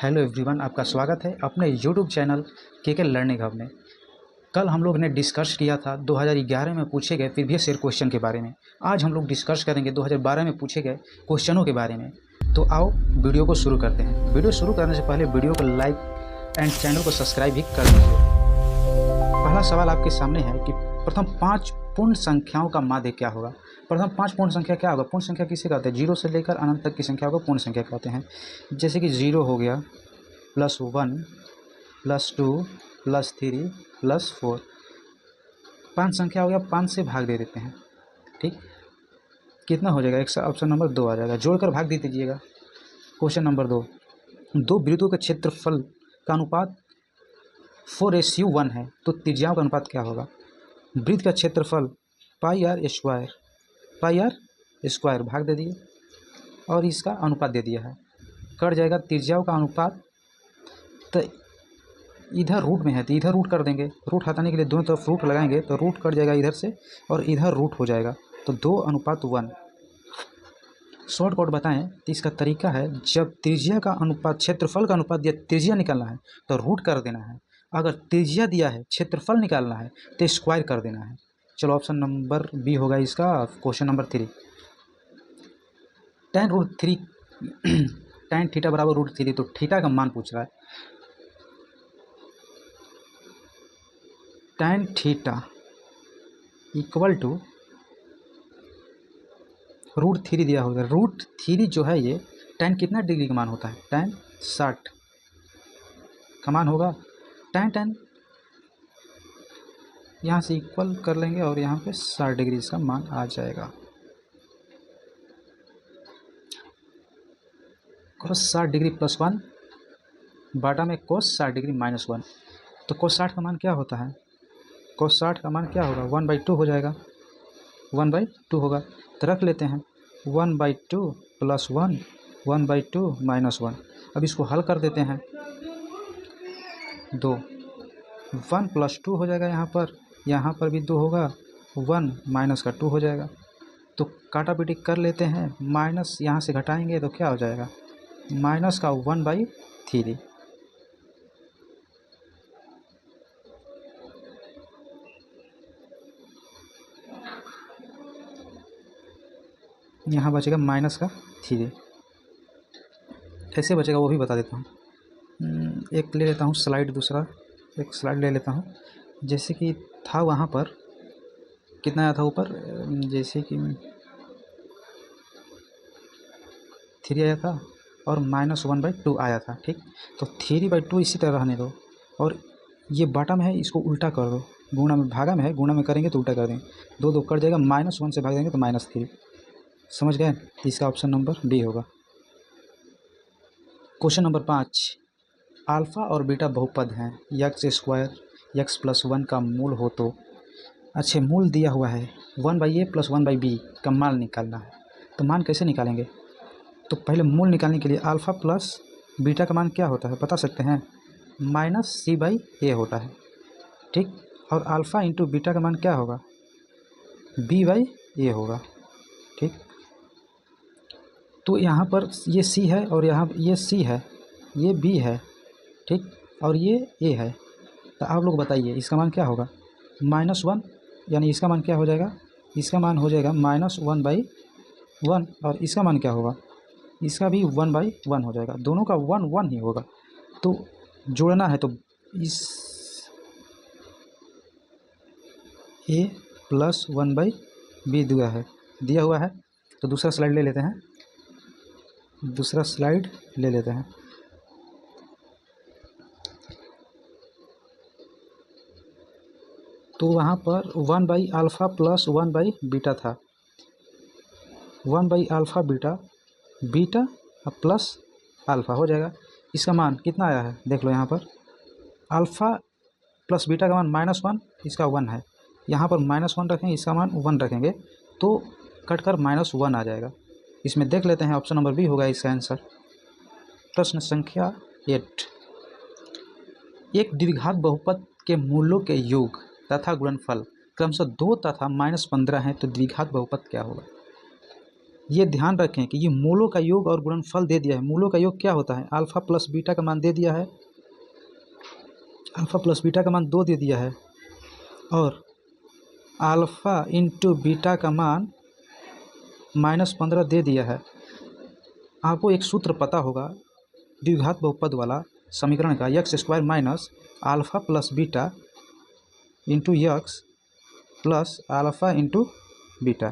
Hello everyone, आपका स्वागत है अपने यूट्यूब चैनल के लर्निंग हब में। कल हम लोग ने डिस्कस किया था 2011 में पूछे गए प्रीवियस ईयर क्वेश्चन के बारे में। आज हम लोग डिस्कस करेंगे 2012 में पूछे गए क्वेश्चनों के बारे में। तो आओ वीडियो को शुरू करते हैं। वीडियो शुरू करने से पहले वीडियो को लाइक एंड चैनल को सब्सक्राइब भी कर दीजिए। पहला सवाल आपके सामने है कि प्रथम 5 पूर्ण संख्याओं का माध्य क्या होगा। प्रथम 5 पूर्ण संख्या क्या होगा? पूर्ण संख्या किसे कहते हैं? 0 से लेकर अनंत तक की संख्या को पूर्ण संख्या कहते हैं। जैसे कि 0 हो गया, +1, +2, +3, +4। 5 संख्या हो गया, 5 से भाग दे देते हैं। ठीक, कितना हो जाएगा? एक ऑप्शन नंबर 2 आ जाएगा। जोड़कर भाग दे दीजिएगा। क्वेश्चन नंबर 2, दो वृत्तों के क्षेत्रफल का अनुपात 4:1 है, तो त्रिज्याओं का अनुपात क्या होगा? वृत्त का क्षेत्रफल πr² भाग दे दिए और इसका अनुपात दे दिया है, कट जाएगा। त्रिज्याओं का अनुपात तो इधर रूट में है तो इधर रूट कर देंगे। रूट हटाने के लिए दोनों तरफ रूट लगाएंगे तो रूट कट जाएगा इधर से और इधर रूट हो जाएगा, तो 2:1। शॉर्ट कट बताएं तो इसका तरीका है, जब त्रिज्या का अनुपात क्षेत्रफल का अनुपात दिया, त्रिज्या निकालना है तो रूट कर देना है। अगर त्रिज्या दिया है, क्षेत्रफल निकालना है तो स्क्वायर कर देना है। चलो ऑप्शन नंबर बी होगा इसका। Question number 3, tan√3 tan theta बराबर √3, तो थीटा का मान पूछ रहा है। tan थीटा इक्वल टू √3 दिया होगा। √3 जो है ये tan कितना डिग्री का मान होता है? tan 60 का मान होगा। tan यहाँ से इक्वल कर लेंगे और यहाँ पे 60 डिग्री इसका मान आ जाएगा। cos 60 डिग्री +1 बाटा में cos 60 डिग्री -1, तो cos 60 का मान क्या होता है? cos 60 का मान क्या होगा? 1/2 हो जाएगा। 1/2 होगा तो रख लेते हैं 1/2 + 1, 1/2 -1। अब इसको हल कर देते हैं। 2 1 + 2 हो जाएगा। यहाँ पर भी 2 होगा। 1 - 2 हो जाएगा, तो काटा पीटी कर लेते हैं। माइनस यहाँ से घटाएंगे तो क्या हो जाएगा? -1/3। यहाँ बचेगा -3। कैसे बचेगा वो भी बता देता हूँ। एक ले लेता हूँ स्लाइड, दूसरा एक स्लाइड ले लेता हूँ। जैसे कि था वहाँ पर कितना आया था ऊपर, जैसे कि 3 आया था और -1/2 आया था। ठीक, तो 3/2 इसी तरह रहने दो और ये बाटा में है, इसको उल्टा कर दो। गुणा में, भागा में है, गुणा में करेंगे तो उल्टा कर देंगे। 2 कट जाएगा, -1 से भाग देंगे तो -3। समझ गए? इसका ऑप्शन नंबर डी होगा। क्वेश्चन नंबर 5, अल्फ़ा और बीटा बहुपद हैं। x² x+1 का मूल हो तो। अच्छे, मूल दिया हुआ है 1/a + 1/b का मान निकालना है। तो मान कैसे निकालेंगे? तो पहले मूल निकालने के लिए अल्फ़ा प्लस बीटा का मान क्या होता है बता सकते हैं? -c/a होता है। ठीक, और अल्फ़ा इंटू बीटा का मान क्या होगा? b/a होगा। ठीक, तो यहाँ पर ये c है और यहाँ ये c है, ये b है। ठीक, और ये a है। तो आप लोग बताइए इसका मान क्या होगा? -1, यानी इसका मान क्या हो जाएगा? इसका मान हो जाएगा -1/1 और इसका मान क्या होगा? इसका भी 1/1 हो जाएगा। दोनों का 1 1 ही होगा। तो जोड़ना है तो इस a + 1/b दिया हुआ है। तो दूसरा स्लाइड ले लेते हैं। तो वहाँ पर 1/α + 1/बीटा था। 1/α बीटा प्लस अल्फ़ा हो जाएगा। इसका मान कितना आया है देख लो। यहाँ पर अल्फ़ा प्लस बीटा का मान -1, इसका 1 है। यहाँ पर -1 रखेंगे, इसका मान 1 रखेंगे तो कट कर -1 आ जाएगा। इसमें देख लेते हैं, ऑप्शन नंबर बी होगा इसका आंसर। प्रश्न संख्या 8, एक द्विघात बहुपद के मूलों के योग तथा गुणनफल क्रमशः 2 तथा -15 हैं, तो द्विघात बहुपद क्या होगा? ये ध्यान रखें कि ये मूलों का योग और गुणनफल दे दिया है। मूलों का योग क्या होता है, अल्फा प्लस बीटा का मान दे दिया है, अल्फा प्लस बीटा का मान 2 दे दिया है, और अल्फा इंटू बीटा का मान -15 दे दिया है। आपको एक सूत्र पता होगा द्विघात बहुपद वाला समीकरण का, x square minus alpha plus beta into x plus alpha into beta.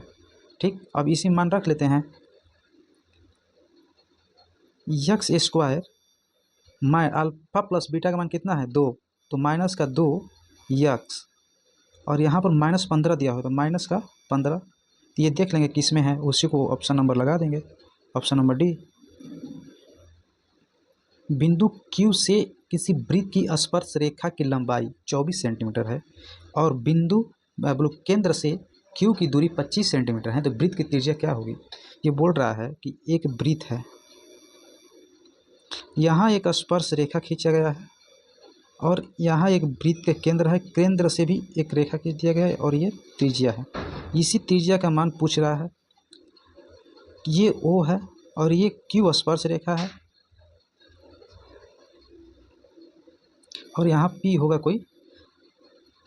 ठीक, अब इसी मान रख लेते हैं। X square alpha plus beta का मान कितना है 2, तो माइनस का 2 एक्स, और यहाँ पर -15 दिया हो तो माइनस का 15। तो ये देख लेंगे किस में है, उसी को ऑप्शन नंबर लगा देंगे, ऑप्शन नंबर डी। बिंदु Q से किसी वृत्त की स्पर्श रेखा की लंबाई 24 सेंटीमीटर है और बिंदु केंद्र से Q की दूरी 25 सेंटीमीटर है, तो वृत्त की त्रिज्या क्या होगी। ये बोल रहा है कि एक वृत्त है, यहाँ एक स्पर्श रेखा खींचा गया है और यहाँ एक वृत्त के केंद्र है, केंद्र से भी एक रेखा खींच दिया गया है और ये त्रिज्या है। इसी त्रिज्या का मान पूछ रहा है। ये O है और ये Q स्पर्श रेखा है और यहाँ P होगा कोई,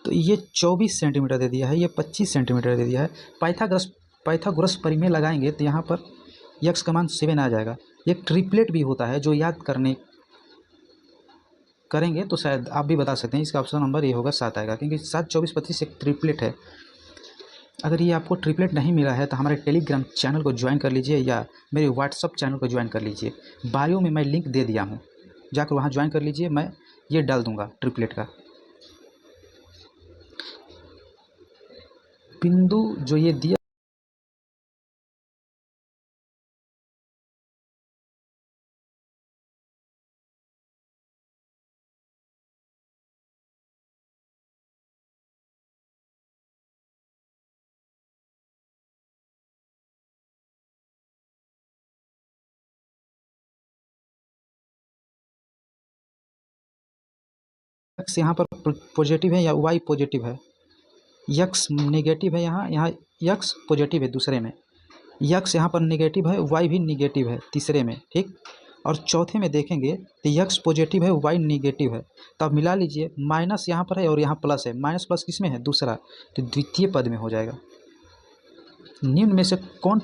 तो ये 24 सेंटीमीटर दे दिया है, ये 25 सेंटीमीटर दे दिया है। पाइथागोरस परिमेय लगाएंगे तो यहाँ पर x का मान 7 आ जाएगा। एक ट्रिपलेट भी होता है जो याद करेंगे तो शायद आप भी बता सकते हैं। इसका ऑप्शन नंबर ये होगा 7 आएगा, क्योंकि 7, 24, 25 एक ट्रिपलेट है। अगर ये आपको ट्रिपलेट नहीं मिला है तो हमारे टेलीग्राम चैनल को ज्वाइन कर लीजिए या मेरे व्हाट्सअप चैनल को ज्वाइन कर लीजिए। बायो में मैं लिंक दे दिया हूँ, जाकर वहाँ ज्वाइन कर लीजिए, मैं ये डाल दूँगा ट्रिपलेट का। बिंदु जो ये दिया x यहाँ पर पॉजिटिव है या y पॉजिटिव है, x नेगेटिव है, यहाँ x पॉजिटिव है दूसरे में, x यहाँ पर नेगेटिव है, y भी नेगेटिव है तीसरे में। ठीक, और चौथे में देखेंगे तो x पॉजिटिव है, y नेगेटिव है, तब मिला लीजिए, माइनस यहाँ पर है और यहाँ प्लस है, माइनस प्लस किस में है दूसरा, तो द्वितीय पद में हो जाएगा। निम्न में से कौन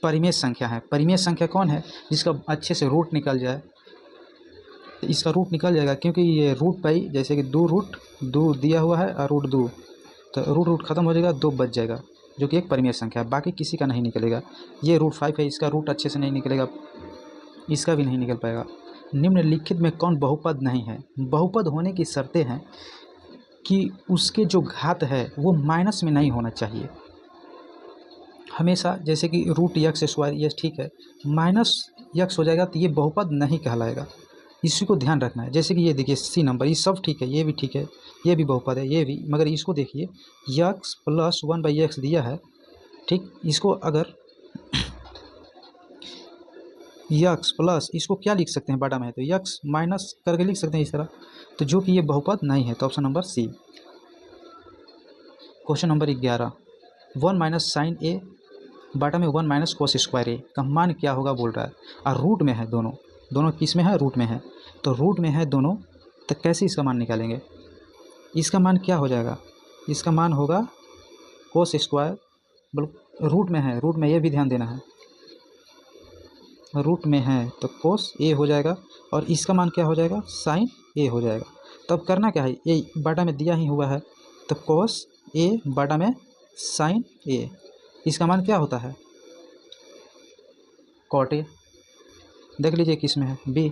परिमेय संख्या है, परिमेय संख्या कौन है जिसका अच्छे से रूट निकल जाए, तो इसका रूट निकल जाएगा, क्योंकि ये रूट पाई जैसे कि 2√2 दिया हुआ है और √2, तो रूट ख़त्म हो जाएगा, 2 बच जाएगा, जो कि एक परिमेय संख्या है, बाकी किसी का नहीं निकलेगा। ये √5 है, इसका रूट अच्छे से नहीं निकलेगा, इसका भी नहीं निकल पाएगा। निम्नलिखित में कौन बहुपद नहीं है, बहुपद होने की शर्तें हैं कि उसके जो घात है वो माइनस में नहीं होना चाहिए हमेशा, जैसे कि √x², ये ठीक है, -x हो जाएगा तो ये बहुपद नहीं कहलाएगा, इसी को ध्यान रखना है। जैसे कि ये देखिए C नंबर, ये सब ठीक है, ये भी ठीक है, ये भी बहुपद है, ये भी, मगर इसको देखिए x प्लस 1/x दिया है। ठीक, इसको अगर x प्लस, इसको क्या लिख सकते हैं, बड़ा में है तो x माइनस करके लिख सकते हैं इस तरह, तो जो कि ये बहुपद नहीं है, तो option number C। Question number 11, 1 minus sine A बटा में 1 माइनस कोस स्क्वायर ए का मान क्या होगा बोल रहा है, और रूट में है, दोनों किस में है, रूट में है, तो रूट में है दोनों, तो कैसे इसका मान निकालेंगे। इसका मान क्या हो जाएगा, इसका मान होगा कोस स्क्वायर, रूट में है, रूट में ये भी ध्यान देना है, रूट में है तो कोस ए हो जाएगा, और इसका मान क्या हो जाएगा, साइन ए हो जाएगा। तब करना क्या है, ये बटा में दिया ही हुआ है, तो कोस ए बटा में साइन ए, इसका मान क्या होता है, कॉट ए। देख लीजिए किस में है, बी।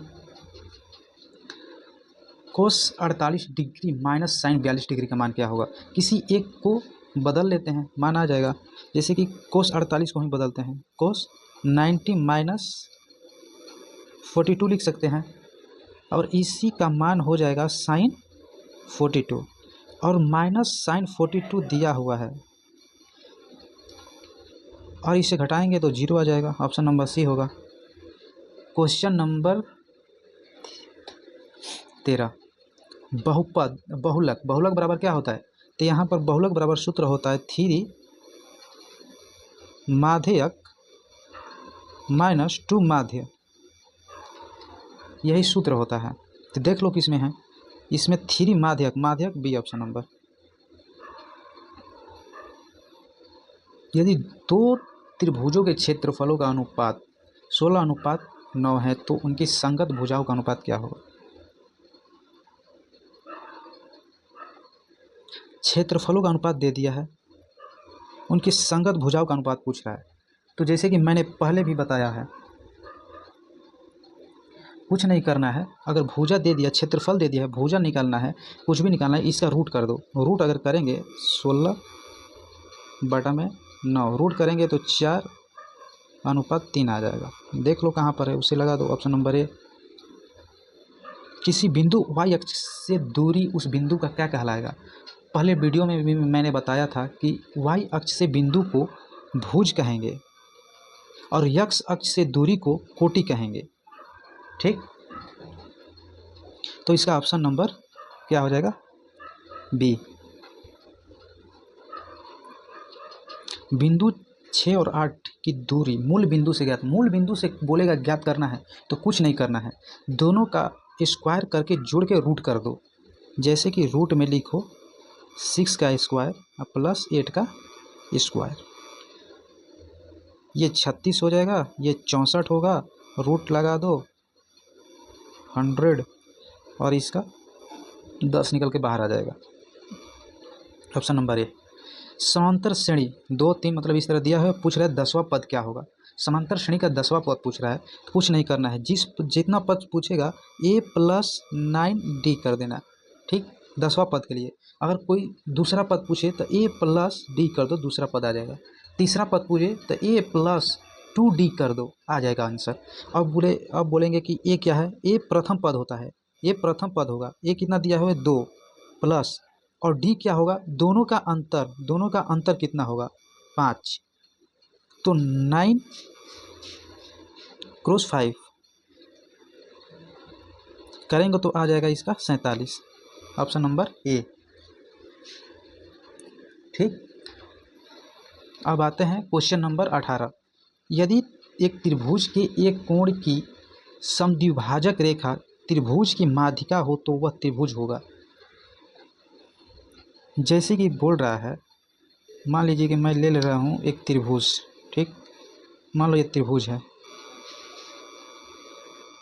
कोस 48 डिग्री माइनस साइन 42 डिग्री का मान क्या होगा, किसी एक को बदल लेते हैं, मान आ जाएगा, जैसे कि कोस 48 को ही बदलते हैं, कोस 90 माइनस 42 लिख सकते हैं, और इसी का मान हो जाएगा साइन 42, और माइनस साइन 42 दिया हुआ है, और इसे घटाएंगे तो 0 आ जाएगा, ऑप्शन नंबर C होगा। क्वेश्चन नंबर 13, बहुलक बराबर क्या होता है, तो यहाँ पर बहुलक बराबर सूत्र होता है 3 माध्यक माइनस 2 माध्य, यही सूत्र होता है। तो देख लो किसमें है, इसमें 3 माध्यक, माध्यक बी ऑप्शन नंबर। यदि दो त्रिभुजों के क्षेत्रफलों का अनुपात 16:9 है तो उनकी संगत भुजाओं का अनुपात क्या होगा? क्षेत्रफलों का अनुपात दे दिया है, उनकी संगत भुजाओं का अनुपात पूछ रहा है। तो जैसे कि मैंने पहले भी बताया है, कुछ नहीं करना है, अगर भुजा दे दिया, क्षेत्रफल दे दिया है, भुजा निकालना है, कुछ भी निकालना है, इसका रूट कर दो। रूट अगर करेंगे 16/9, रूट करेंगे तो 4:3 आ जाएगा। देख लो कहाँ पर है, उसे लगा दो, ऑप्शन नंबर ए। किसी बिंदु y अक्ष से दूरी उस बिंदु का क्या कहलाएगा? पहले वीडियो में भी मैंने बताया था कि y अक्ष से बिंदु को भुज कहेंगे और x अक्ष से दूरी को कोटि कहेंगे, ठीक। तो इसका ऑप्शन नंबर क्या हो जाएगा? बी। बिंदु 6 और 8 की दूरी मूल बिंदु से ज्ञात, मूल बिंदु से बोलेगा ज्ञात करना है तो कुछ नहीं करना है, दोनों का स्क्वायर करके जोड़ के रूट कर दो। जैसे कि रूट में लिखो 6 का स्क्वायर प्लस 8 का स्क्वायर, ये 36 हो जाएगा, ये 64 होगा, रूट लगा दो 100 और इसका 10 निकल के बाहर आ जाएगा। Option number A. समांतर श्रेणी 2, 3 मतलब इस तरह दिया है, पूछ रहा है 10वां पद क्या होगा? समांतर श्रेणी का 10वां पद पूछ रहा है, तो कुछ नहीं करना है, जितना पद पूछेगा a+9d कर देना, ठीक। 10वां पद के लिए अगर कोई दूसरा पद पूछे तो a+d कर दो, दूसरा पद आ जाएगा। तीसरा पद पूछे तो a+2d कर दो, आ जाएगा आंसर। अब बोलेंगे कि a क्या है? a प्रथम पद होता है, a प्रथम पद होगा। a कितना दिया हुआ है? 2 प्लस, और d क्या होगा? दोनों का अंतर कितना होगा? 5। तो 9 क्रॉस 5 करेंगे तो आ जाएगा इसका 47, ऑप्शन नंबर ए, ठीक। अब आते हैं क्वेश्चन नंबर 18। यदि एक त्रिभुज के एक कोण की समद्विभाजक रेखा त्रिभुज की माध्यिका हो तो वह त्रिभुज होगा। जैसे कि बोल रहा है, मान लीजिए कि मैं ले रहा हूँ एक त्रिभुज, ठीक। मान लो ये त्रिभुज है,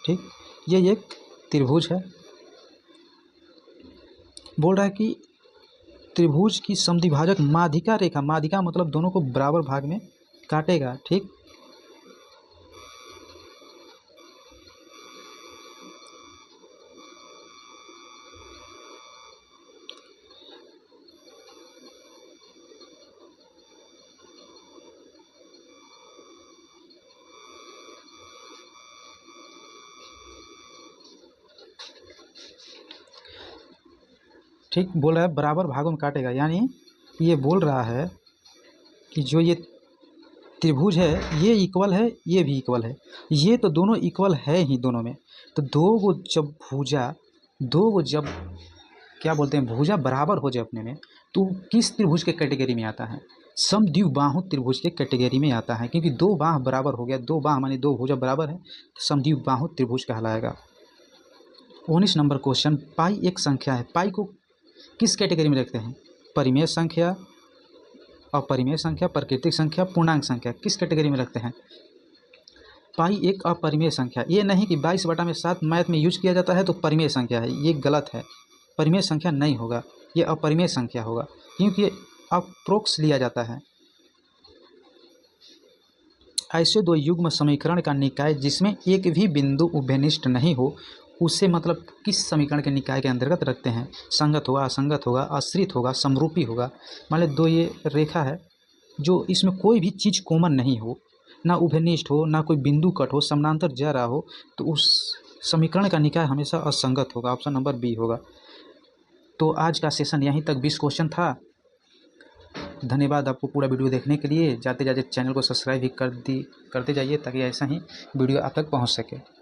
ठीक, ये एक त्रिभुज है। बोल रहा है कि त्रिभुज की समद्विभाजक माध्यिका रेखा, माध्यिका मतलब दोनों को बराबर भाग में काटेगा, ठीक। ठीक, बोल रहा है बराबर भागों में काटेगा, यानी ये बोल रहा है कि जो ये त्रिभुज है ये इक्वल है, ये भी इक्वल है, ये तो दोनों इक्वल है ही दोनों में। तो दो गो जब क्या बोलते हैं, भुजा बराबर हो जाए अपने में, तो किस त्रिभुज के कैटेगरी में आता है? समद्विबाहु त्रिभुज के कैटेगरी में आता है, क्योंकि दो बाह बराबर हो गया, दो बाह माने दो भुजा बराबर है, तो समद्विबाहु त्रिभुज कहलाएगा। 19 नंबर क्वेश्चन। पाई एक संख्या है, पाई को किस कैटेगरी में रखते हैं? परिमेय संख्या, अपरिमेय संख्या, प्राकृतिक संख्या, पूर्णांक संख्या, किस कैटेगरी में रखते हैं? पाई एक अपरिमेय संख्या, ये नहीं कि 22/7 मैथ में यूज किया जाता है तो परिमेय संख्या है, ये गलत है। परिमेय संख्या नहीं होगा, ये अपरिमेय संख्या होगा, क्योंकि ये अप्रोक्स लिया जाता है। ऐसे दो युग्म समीकरण का निकाय जिसमें एक भी बिंदु उभयनिष्ठ नहीं हो, उसे मतलब किस समीकरण के निकाय के अंतर्गत रखते हैं? संगत होगा, असंगत होगा, आश्रित होगा, समरूपी होगा। मान लो दो ये रेखा है, जो इसमें कोई भी चीज़ कॉमन नहीं हो, ना उभयनिष्ठ हो, ना कोई बिंदु कट हो, समानांतर जा रहा हो, तो उस समीकरण का निकाय हमेशा असंगत होगा, ऑप्शन नंबर बी होगा। तो आज का सेशन यहीं तक 20 क्वेश्चन था। धन्यवाद आपको पूरा वीडियो देखने के लिए। जाते जाते चैनल को सब्सक्राइब भी करते जाइए ताकि ऐसा ही वीडियो आप तक पहुंच सके।